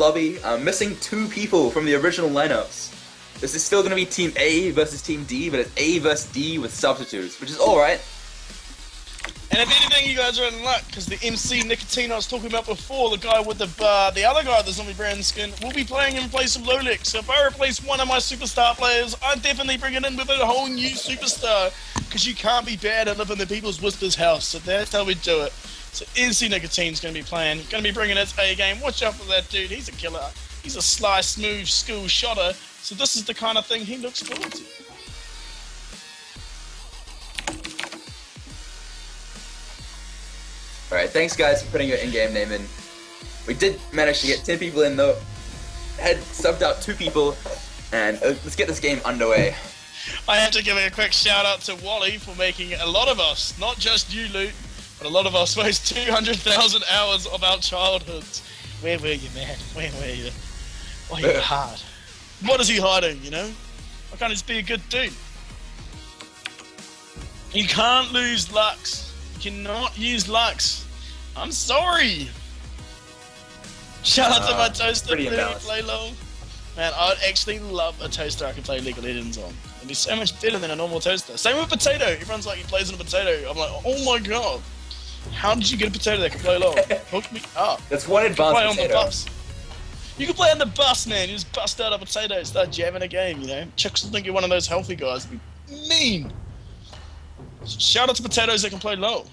lobby. Missing 2 people from the original lineups. This is still going to be Team A versus Team D, but it's A versus D with substitutes, which is alright. And if anything, you guys are in luck, because the MC Nicotine I was talking about before, the guy with the other guy with the zombie brand skin, will be playing in place of Lolix. So if I replace one of my superstar players, I'm definitely bringing in with a whole new superstar, because you can't be bad and live in the People's Whispers house, so that's how we do it. So MC Nicotine's going to be playing, going to be bringing his A game. Watch out for that dude, he's a killer. He's a sly, smooth, school shotter, so this is the kind of thing he looks forward to. Alright, thanks guys for putting your in-game name in. We did manage to get 10 people in though. Had subbed out 2 people, and let's get this game underway. I have to give a quick shout out to Wally for making a lot of us, not just you Loot, but a lot of us waste 200,000 hours of our childhoods. Where were you, man? Where were you? Why are you hard? What is he hiding, you know? Why can't he just be a good dude? You can't lose Lux. You cannot use Lux. I'm sorry. Shout out to my toaster who play LoL. Man, I'd actually love a toaster I could play League of Legends on. It'd be so much better than a normal toaster. Same with Potato. Everyone's like, he plays on a potato. I'm like, oh my god. How did you get a potato that can play LoL? Hook me up. That's one advanced play potato. On the bus. You can play on the bus, man. You just bust out a potato and start jamming a game, you know? Chicks will think you're one of those healthy guys. It'd be mean. Shout out to potatoes that can play LoL.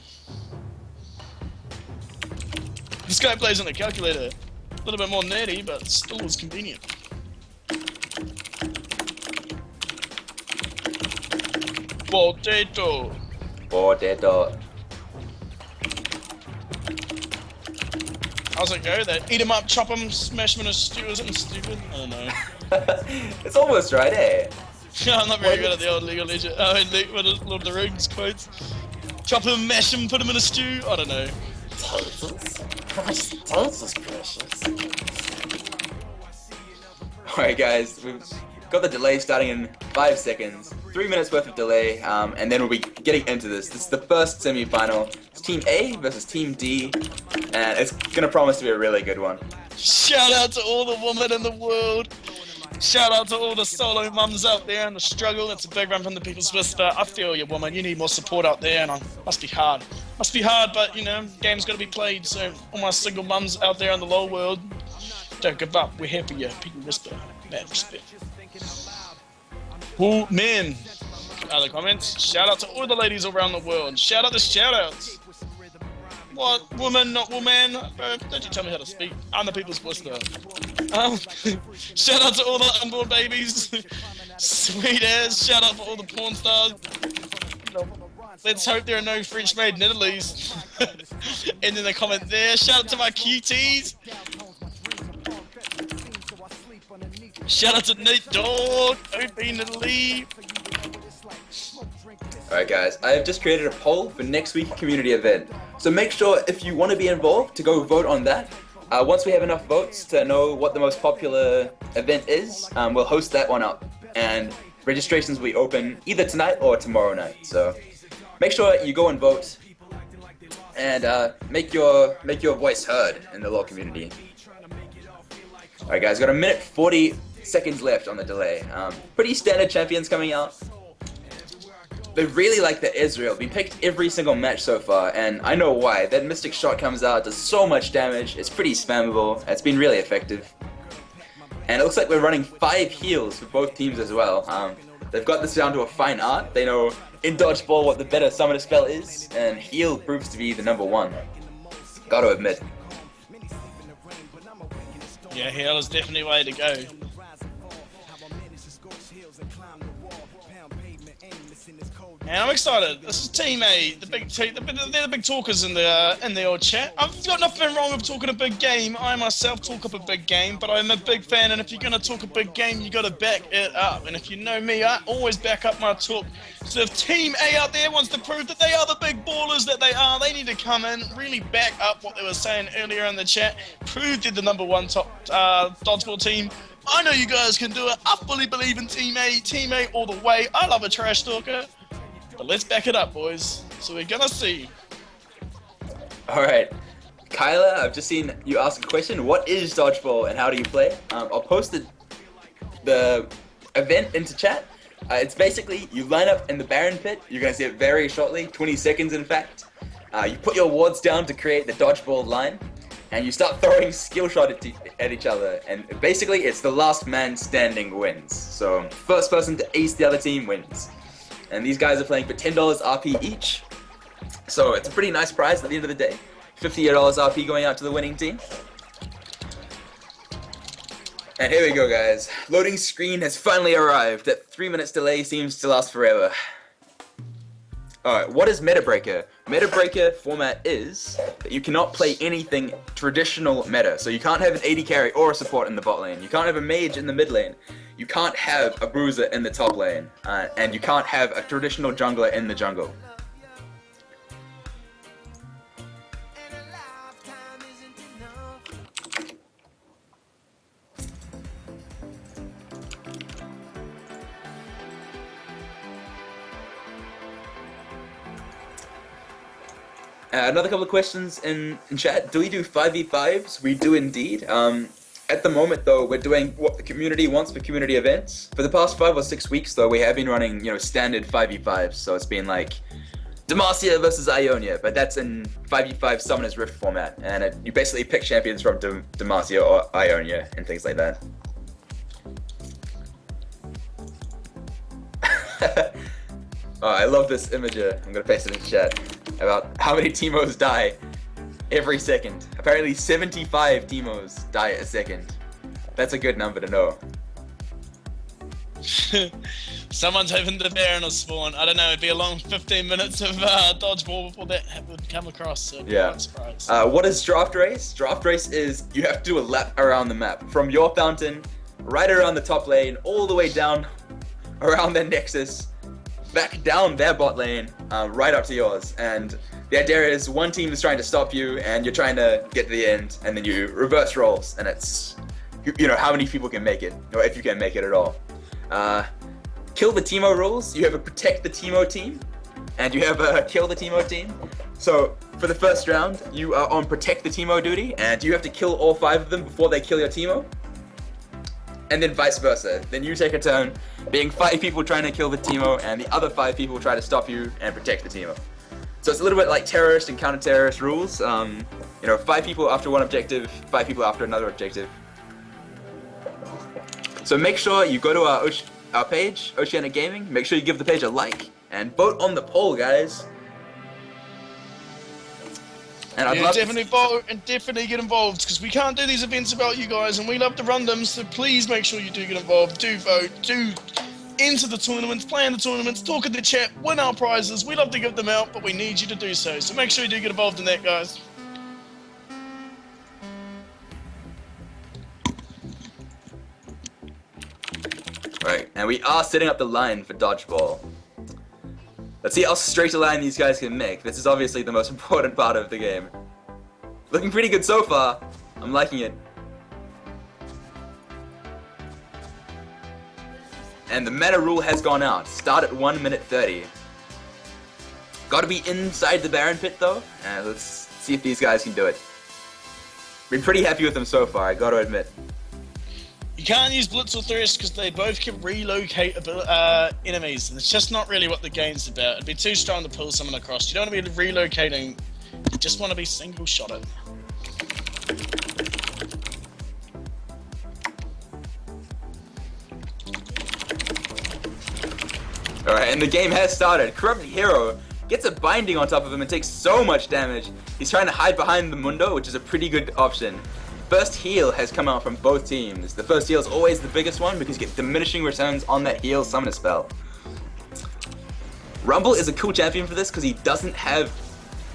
This guy plays on a calculator. A little bit more nerdy, but still is convenient. Potato. Potato. How's it go? That eat 'em up, chop 'em, smash 'em in a stew. Isn't it stupid? I don't know. It's almost right, eh? I'm not very good at the old League of Legends. Oh, what is Lord of the Rings quotes? Chop 'em, mash 'em, put 'em in a stew. I don't know. Toast precious. Alright guys, we've got the delay starting in 5 seconds. 3 minutes worth of delay, and then we'll be getting into this. This is the first semi-final. It's Team A versus Team D, and it's gonna promise to be a really good one. Shout out to all the women in the world. Shout out to all the solo mums out there in the struggle. It's a big run from the People's Whisper. I feel you, woman. You need more support out there, and it must be hard. Must be hard, but, you know, game's got to be played, so all my single mums out there in the LoL world, don't give up. We're here for you. People Whisper. Mad respect. Oh, men. Other comments? Shout out to all the ladies around the world. Shout out to shout outs. What? Woman, not woman? Don't you tell me how to speak. I'm the People's Whisper. Shout out to all the unborn babies. Sweet ass. Shout out for all the porn stars. Let's hope there are no French-made Nidalis. And then the comment there. Shout out to my cuties. Shout out to Nate Dog. OP Nidalee. Alright guys, I have just created a poll for next week's community event. So make sure if you want to be involved to go vote on that. Once we have enough votes to know what the most popular event is, we'll host that one up. And registrations will be open either tonight or tomorrow night. So make sure you go and vote and make your voice heard in the LoL community. Alright guys, got a minute 40 seconds left on the delay. Pretty standard champions coming out. They really like the Israel. We picked every single match so far, and I know why. That Mystic Shot comes out, does so much damage, it's pretty spammable, it's been really effective. And it looks like we're running 5 heals for both teams as well. They've got this down to a fine art. They know in Dodgeball what the better summoner spell is, and heal proves to be the #1. Gotta admit. Yeah, heal is definitely the way to go. And I'm excited. This is Team A, the big team. They're the big talkers in the old chat. I've got nothing wrong with talking a big game. I myself talk up a big game, but I'm a big fan. And if you're gonna talk a big game, you gotta back it up. And if you know me, I always back up my talk. So if Team A out there wants to prove that they are the big ballers that they are, they need to come in, really back up what they were saying earlier in the chat. Prove they're the #1 top dodgeball team. I know you guys can do it. I fully believe in Team A all the way. I love a trash talker. But let's back it up, boys. So we're gonna see. Alright, Kyla, I've just seen you ask a question. What is dodgeball and how do you play? I'll post the event into chat. It's basically you line up in the Baron pit. You're going to see it very shortly, 20 seconds in fact. You put your wards down to create the dodgeball line, and you start throwing skill shot at each other. And basically, it's the last man standing wins. So first person to ace the other team wins. And these guys are playing for $10 RP each. So it's a pretty nice prize at the end of the day. $58 RP going out to the winning team. And here we go, guys. Loading screen has finally arrived. That 3 minutes delay seems to last forever. Alright, what is Meta Breaker? Meta Breaker format is that you cannot play anything traditional meta. So you can't have an AD carry or a support in the bot lane. You can't have a mage in the mid lane. You can't have a bruiser in the top lane. And you can't have a traditional jungler in the jungle. Another couple of questions in chat. Do we do 5v5s? We do indeed. At the moment, though, we're doing what the community wants for community events. For the past 5 or 6 weeks, though, we have been running, standard 5v5s. So it's been like Demacia versus Ionia, but that's in 5v5 Summoner's Rift format. And you basically pick champions from Demacia or Ionia and things like that. Oh, I love this imager. I'm gonna paste it in chat. About how many Teemos die every second. Apparently 75 Teemos die a second. That's a good number to know. Someone's hoping the Baron will spawn. I don't know, it'd be a long 15 minutes of dodgeball before that would come across, so yeah. I'm surprised. What is Draft Race? Draft Race is you have to do a lap around the map. From your fountain, right around the top lane, all the way down around their Nexus, back down their bot lane, right up to yours. And the idea is one team is trying to stop you and you're trying to get to the end, and then you reverse roles, and it's, how many people can make it, or if you can make it at all. Kill the Teemo rules. You have a protect the Teemo team, and you have a kill the Teemo team. So for the first round, you are on protect the Teemo duty, and you have to kill all 5 of them before they kill your Teemo. And then vice versa. Then you take a turn being 5 people trying to kill the Teemo, and the other 5 people try to stop you and protect the Teemo. So it's a little bit like terrorist and counter-terrorist rules. 5 people after one objective, 5 people after another objective. So make sure you go to our page, Oceanic Gaming. Make sure you give the page a like and vote on the poll, guys. And I'd love definitely vote and definitely get involved, because we can't do these events without you guys, and we love to run them. So please make sure you do get involved, do vote, do enter the tournaments, play in the tournaments, talk in the chat, win our prizes. We love to give them out, but we need you to do so. So make sure you do get involved in that, guys. Right, and we are setting up the line for dodgeball. Let's see how straight a line these guys can make. This is obviously the most important part of the game. Looking pretty good so far. I'm liking it. And the meta rule has gone out. Start at 1 minute 30. Gotta be inside the Baron pit though. And let's see if these guys can do it. Been pretty happy with them so far, I gotta admit. You can't use Blitz or Thirst because they both can relocate enemies, and it's just not really what the game's about. It'd be too strong to pull someone across. You don't want to be relocating, you just want to be single-shotted. Alright, and the game has started. Corrupt Hero gets a binding on top of him and takes so much damage. He's trying to hide behind the Mundo, which is a pretty good option. First heal has come out from both teams. The first heal is always the biggest one because you get diminishing returns on that heal summoner spell. Rumble is a cool champion for this because he doesn't have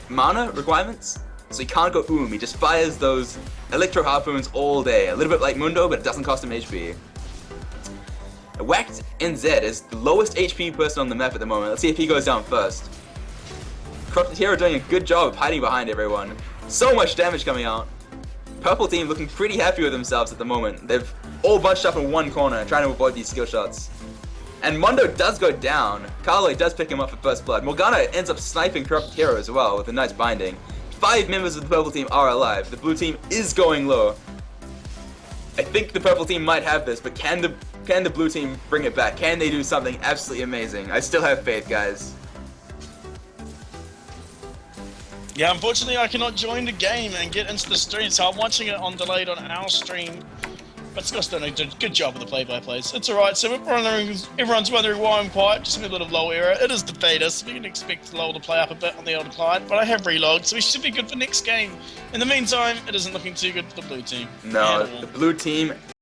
mana requirements, so he can't go he just fires those electro harpoons all day. A little bit like Mundo, but it doesn't cost him HP. Whacked NZ is the lowest HP person on the map at the moment. Let's see if he goes down first. Corrupted Hero doing a good job of hiding behind everyone. So much damage coming out. Purple team looking pretty happy with themselves at the moment. They've all bunched up in one corner trying to avoid these skill shots. And Mundo does go down. Carlo does pick him up for first blood. Morgana ends up sniping Corrupted Hero as well with a nice binding. 5 members of the purple team are alive. The blue team is going low. I think the purple team might have this, but can the blue team bring it back? Can they do something absolutely amazing? I still have faith, guys. Yeah, unfortunately I cannot join the game and get into the stream, so I'm watching it on delayed on our stream. But Scott's done a good job of the play-by-plays. It's alright, so everyone's wondering why I'm quiet, just a little low error. It is the beta, so we can expect LoL to play up a bit on the older client, but I have relogged, so we should be good for next game. In the meantime, it isn't looking too good for the blue team. No, the blue team